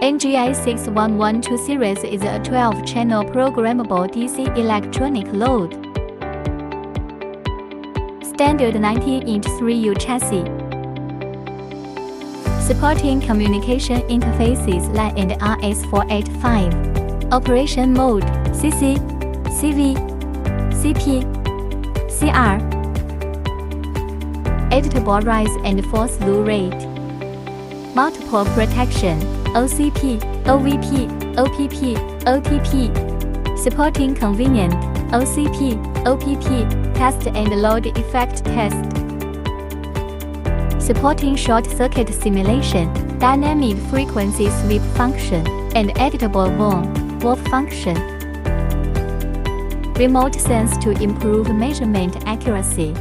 NGI 6112 series is a 12-channel programmable DC electronic load. Standard 19-inch 3U chassis. Supporting communication interfaces LAN and RS485. Operation mode CC, CV, CP, CR. Editable rise and fall slew rate. Multiple protection OCP, OVP, OPP, OTP. Supporting convenient OCP, OPP test and load effect test. Supporting short circuit simulation, dynamic frequency sweep function, and editable WOM function. Remote sense to improve measurement accuracy.